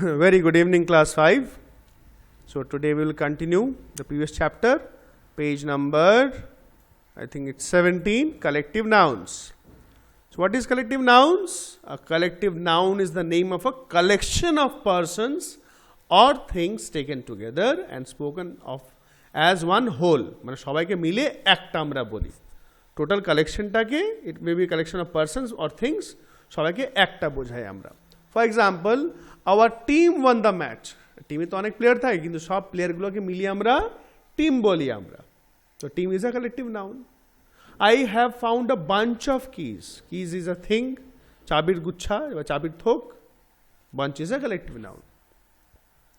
Very good evening, class 5. So today we will continue the previous chapter, page number, I think it's 17, collective nouns. So what is collective nouns? A collective noun is the name of a collection of persons or things taken together and spoken of as one whole. মানে সবাইকে মিলে একটা আমরা বলি। Total collectionটাকে, it may be a collection of persons or things, সবাইকে একটা বোঝাই আমরা। For example, our team won the match. টিমে তো অনেক প্লেয়ার থাকে কিন্তু সব প্লেয়ারগুলোকে মিলিয়ে আমরা টিম বলি আমরা। So team is a collective noun. I have found a bunch of keys. Keys is a thing. চাবির গুচ্ছা বা চাবির থোক। Bunch is a collective noun.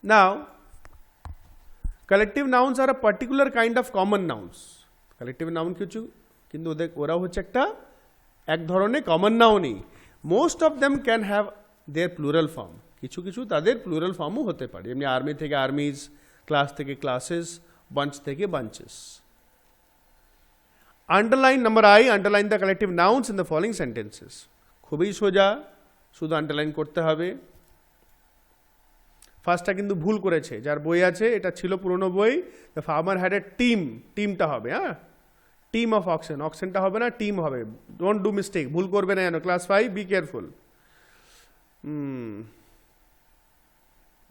Now, collective nouns are a particular kind of common nouns. Collective noun কিছু কিন্তু ওরা হচ্ছে একটা এক ধরনের common নাউনই। Most of them can have their plural form. কিছু কিছু তাদের প্লুরাল ফর্মও হতে পারে, এমনি আর্মি থেকে আর্মিজ, ক্লাস থেকে ক্লাসেস, বাঞ্চ থেকে বাঞ্চেস। Underline number I, underline the collective nouns in the following sentences. খুবই সোজা, শুধু আন্ডারলাইন করতে হবে। ফার্স্টটা কিন্তু ভুল করেছে, যার বই আছে এটা ছিল পুরনো বই। The farmer had a team, টিমটা হবে, হ্যাঁ, টিম অফ অক্সেন, অক্সেনটা হবে না, টিম হবে। ডোন্ট ডু মিস্টেক, ভুল করবে না যেন, ক্লাস 5 বি কেয়ারফুল।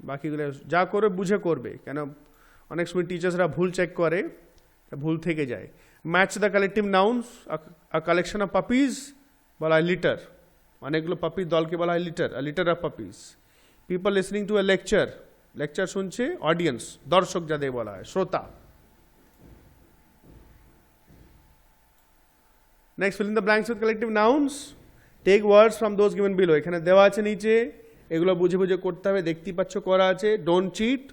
বাকিগুলো যা করে বুঝে করবে, কেন অনেক সময় টিচার্সরা ভুল চেক করে, ভুল থেকে যায়। Match the collective nouns, a collection of puppies বলা হয় লিটার, অনেকগুলো পাপির দলকে বলা হয় litter, a litter of puppies. People listening to a lecture, lecture শুনছে অডিয়েন্স, দর্শক যাদের বলা হয়, শ্রোতা। Next, fill in the blanks with collective nouns, take words from those given below. এখানে দেওয়া আছে নিচে, এগুলো বুঝে বুঝে করতে হবে, দেখতেই পাচ্ছ করা আছে। ডোন্ট চিট,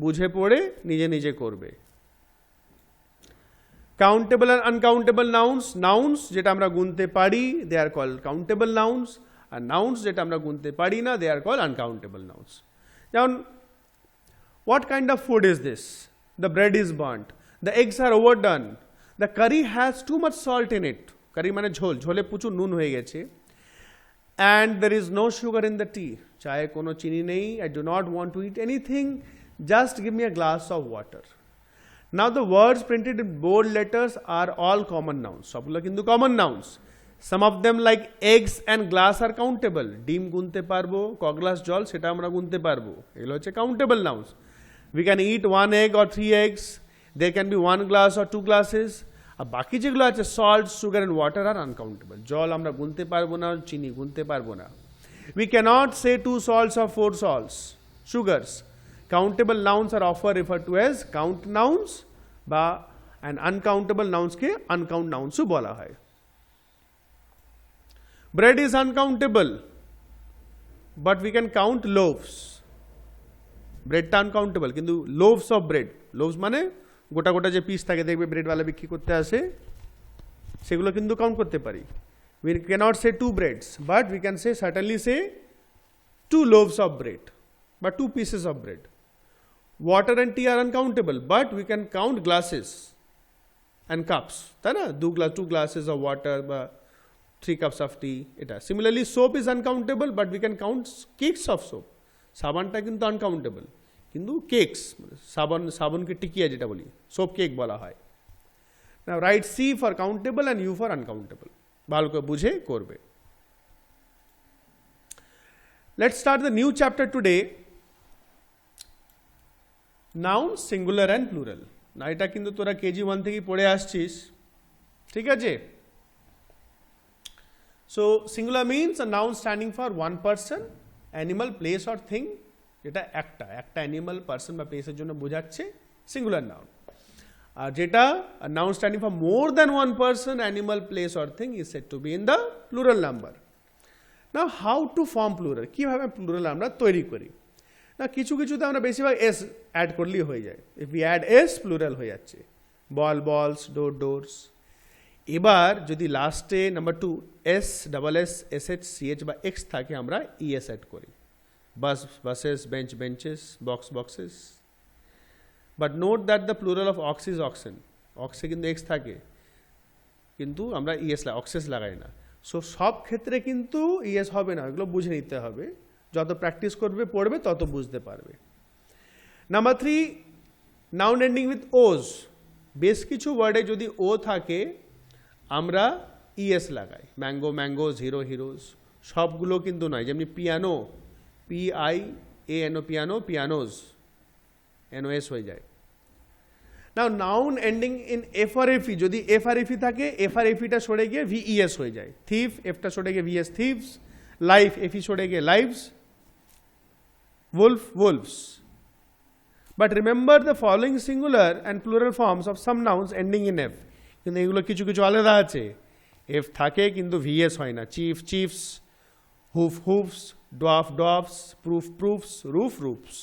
বুঝে পড়ে নিজে নিজে করবে। Countable and uncountable nouns, nouns যেটা আমরা গুনতে পারি they are call countable nouns, আর নাউন্স যেটা আমরা গুনতে পারি না they are call uncountable nouns. যেমন what kind of food is this? The bread is burned, the eggs are overdone, the curry has too much salt in it. Curry মানে ঝোল, ঝোলে প্রচুর নুন হয়ে গেছে। And there is no sugar in the tea. চায়ে কোনো চিনি নেই। I do not want to eat anything. Just give me a glass of water. Now the words printed in bold letters are all common nouns. সবগুলো কিন্তু common nouns. Some of them like eggs and glass are countable. ডিম গুনতে পারবো, ক glass জল সেটা আমরা গুনতে পারবো, এগুলো হচ্ছে countable nouns. We can eat 1 egg or 3 eggs. There can be 1 glass or 2 glasses. আর বাকি যেগুলো আছে salt, sugar and water are uncountable. জল আমরা গুনতে পারবো না, চিনি গুনতে পারবো না। We cannot say 2 salts or 4 salts, sugars. Countable nouns are অফার refer to as count nouns, বা অ্যান্ড আনকাউন্টেবল নাউন্সকে আনকাউন্ট নাউন্সও বলা হয়। Bread is uncountable but we can count loaves. ব্রেডটা আনকাউন্টেবল কিন্তু লোভস অফ ব্রেড, লোভস মানে গোটা গোটা যে পিস থাকে দেখবে ব্রেডওয়ালা বিক্রি করতে আসে, সেগুলো কিন্তু কাউন্ট করতে পারি। We cannot say 2 breads, but we can say certainly say 2 loaves of bread বা 2 pieces of bread. Water and tea are uncountable, but we can count glasses and cups, তাই না? 2 glasses of water বা 3 cups of tea, এটা। Similarly, soap is uncountable, but we can count cakes of soap. সাবানটা কিন্তু uncountable, কিন্তু cakes, সাবানকে টিকিয়া যেটা বলি, soap cake বলা হয়। Now write C for countable and U for uncountable. ভালো করে বুঝে করবে। Let's start the new chapter today. Nouns, singular and plural. না এটা কিন্তু তোরা কেজি 1 থেকেই পড়ে আসছিস, ঠিক আছে? So singular means a noun standing for one person, animal, place or thing. যেটা একটা অ্যানিমাল, পার্সন বা প্লেসের জন্য বোঝাচ্ছে, সিঙ্গুলার নাউন। আর যেটা noun standing for more than one person, animal, place or thing is said to be in the plural number. Now how to form plural, কীভাবে plural আমরা তৈরি করি? না কিছু কিছুতে আমরা বেশিরভাগ এস অ্যাড করলেই হয়ে যায়। If we add S, plural হয়ে যাচ্ছে। Ball, balls, door, doors. এবার যদি লাস্টে number 2 S, double S, S H, C H বা এক্স থাকে, আমরা ইএস অ্যাড করি। Bus, buses, bench, benches, box, boxes. But note that the plural of ox is oxen. Oxe কিন্তু x থাকে, কিন্তু আমরা ইএস অক্সেস লাগাই না। সো সব ক্ষেত্রে কিন্তু ইএস হবে না, এগুলো বুঝে নিতে হবে। যত প্র্যাকটিস করবে পড়বে তত বুঝতে পারবে। Number 3, noun ending with os. বেশ কিছু ওয়ার্ডে যদি ও থাকে আমরা ইএস লাগাই, ম্যাঙ্গো ম্যাঙ্গোজ, হিরো হিরোজ। সবগুলো কিন্তু নয়, যেমনি পিয়ানো, PIANO, পিয়ানো, পিয়ানোজ, NOS হয়ে যায়। নাও নাউন এন্ডিং ইন FRFE, যদি FRFE থাকে FRFEটা সরে গিয়ে VES হয়ে যায়। থিফ, এফটা সরে গিয়ে VS, থিভস। লাইফ, FE সরে গিয়ে lives. wolf, wolves. But remember the following singular and plural forms of some nouns ending in F. কিন্তু এগুলো কিছু কিছু আলাদা আছে, F থাকে কিন্তু VS হয় না। Chief, chiefs, hoof, hoofs, dwarf, dwarfs, proof, proofs, roof, roofs.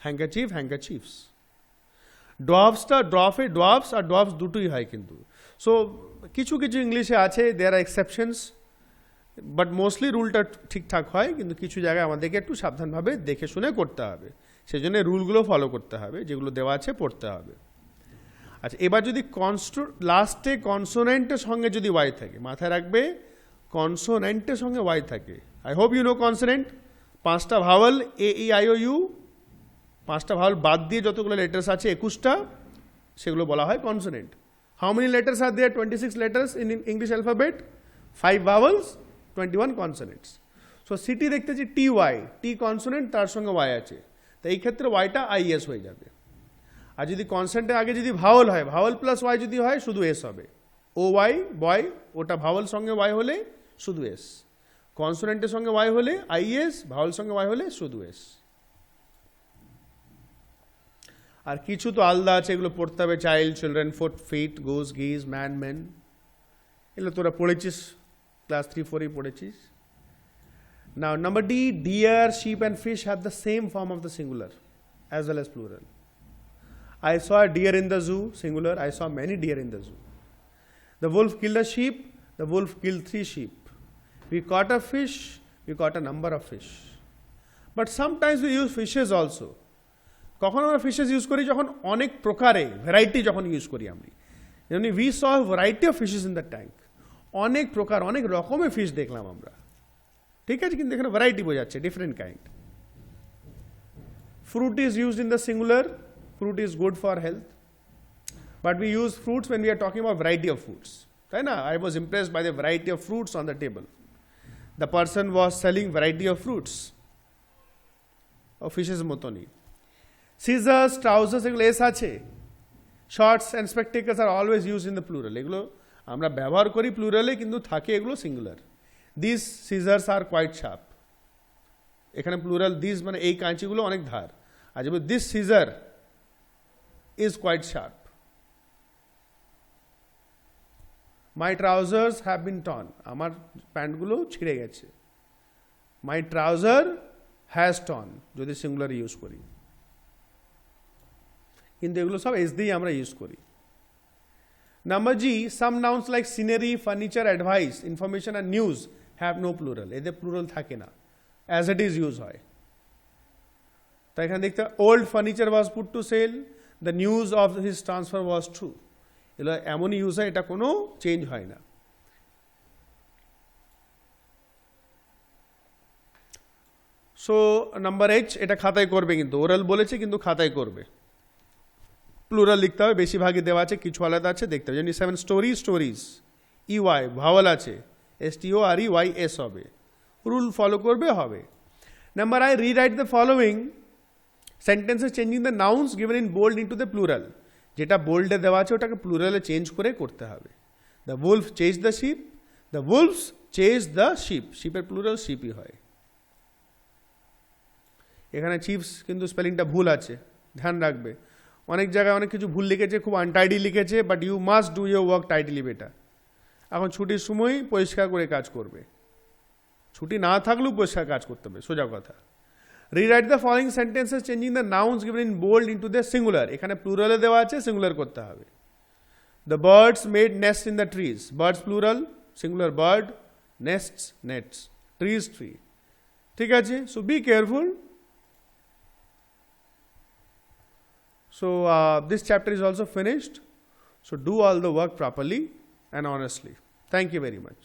Handkerchief, handkerchiefs. ডোয়াফসটা ড্রফে ডোয়াফস আর ডোয়াফস দুটোই হয় কিন্তু। সো কিছু কিছু ইংলিশে আছে, there are exceptions, but mostly রুলটা ঠিকঠাক হয়, কিন্তু কিছু জায়গায় আমাদেরকে একটু সাবধানভাবে দেখে শুনে করতে হবে। সেই জন্য রুলগুলো ফলো করতে হবে, যেগুলো দেওয়া আছে পড়তে হবে। আচ্ছা, এবার যদি লাস্টে কনসোনেন্টের সঙ্গে যদি ওয়াই থাকে, মাথায় রাখবে কনসোনেন্টের সঙ্গে ওয়াই থাকে। I hope you know consonant. 5টা ভাওয়াল AEIOU, 5টা ভাওয়াল বাদ দিয়ে যতগুলো লেটার্স আছে 21টা, সেগুলো বলা হয় consonant. How many letters are there? 26 letters in English alphabet, 5 vowels, 21 consonants. So city দেখতেছি TY, টি কনসোনেন্ট, তার সঙ্গে ওয়াই আছে, তো এই ক্ষেত্রে ওয়াইটা IS হয়ে যাবে। আর যদি কনসোনেন্টের আগে যদি ভাওয়াল হয়, ভাওয়াল প্লাস ওয়াই যদি হয় শুধু এস হবে। OY, বয়, ওটা ভাওয়াল সঙ্গে ওয়াই হলে শুধু এস। কনসোনেন্টের সঙ্গে ওয়াই হলে IS, ভাওয়াল সঙ্গে ওয়াই হলে শুধু এস। আর কিছু তো আলাদা আছে, এগুলো পড়তে হবে। চাইল্ড, চিলড্রেন, ফুট, ফিট, গোজ, গিজ, ম্যান, মেন, এগুলো তোরা পড়েছিস, ক্লাস 3-4 পড়েছিস। Now number D, deer, sheep and fish have the same form of the singular as well as plural. I saw a deer in the zoo, singular. I saw many deer in the zoo. The wolf killed a sheep. The wolf killed 3 sheep. We caught a fish. We caught a number of fish. But sometimes we use fishes also. কখন আমরা fishes use করি? যখন অনেক প্রকারে, variety যখন use করি আমি। যেমনি we saw a variety of fishes in the tank. অনেক প্রকার, অনেক রকমের ফিশ দেখলাম আমরা, ঠিক আছে, কিন্তু এখানে ভ্যারাইটি বোঝাচ্ছে, different kind. Fruit is used in the singular. Fruit is good for health. But we use fruits when we are talking about variety of fruits. তাই না? I was impressed by the variety of fruits on the table. The person was selling variety of fruits. ও fishes মতনই। Scissors, trousers, এগুলো S আছে। Shorts and spectacles are always used in the plural. এগুলো আমরা ব্যবহার করি প্লুরালে, কিন্তু থাকে এগুলো singular. These scissors are quite sharp. এখানে প্লুরাল, দিস মানে এই কাঁচিগুলো অনেক ধার। আর যেমন this scissor is quite sharp. My trousers have been torn. আমার প্যান্টগুলো ছিঁড়ে গেছে। My trouser has torn, যদি সিঙ্গুলার ইউজ করি, কিন্তু এগুলো সব এস দিয়ে আমরা ইউজ করি। Number G, some nouns like scenery, furniture, advice, information and news have no plural. এদের প্লুরাল থাকে না, as it is use হয়। তাই এখানে দেখতে, old furniture was put to sale, the news of his transfer was true. এগুলো এমনই use হয়, এটা কোনো চেঞ্জ হয় না। সো নাম্বার H, এটা খাতায় করবে, কিন্তু ওরাল বলেছে কিন্তু খাতায় করবে। প্লুরাল লিখতে হবে, বেশিরভাগই দেওয়া আছে, কিছু আলাদা আছে, দেখতে হবে। যেমনি 7 স্টোরিজ, স্টোরিজ, EY ভাওয়াল আছে, STOREYS হবে, রুল ফলো করবে, হবে। Number I, rewrite the following sentences changing the nouns given in bold into the plural. যেটা বোল্ডে দেওয়া আছে ওটাকে প্লুরালে চেঞ্জ করে করতে হবে। The wolf chased the sheep, the wolves chased the sheep, শিপের প্লুরাল শিপই হয়। এখানে চিপস কিন্তু স্পেলিংটা ভুল আছে, ধ্যান রাখবে। অনেক জায়গায় অনেক কিছু ভুল লিখেছে, খুব আনটাইডি লিখেছে, but you must do your work tightly বেটা। এখন ছুটির সময় পরিষ্কার করে কাজ করবে, ছুটি না থাকলেও পরিষ্কার কাজ করতে হবে, সোজা কথা। Rewrite the following sentences changing the nouns given in bold into the singular. এখানে প্লুরালে দেওয়া আছে, সিঙ্গুলার করতে হবে। The birds made nest in the trees, birds plural, singular bird, nests nets, trees tree, ঠিক আছে। So be careful. So this chapter is also finished. So do all the work properly and honestly. Thank you very much.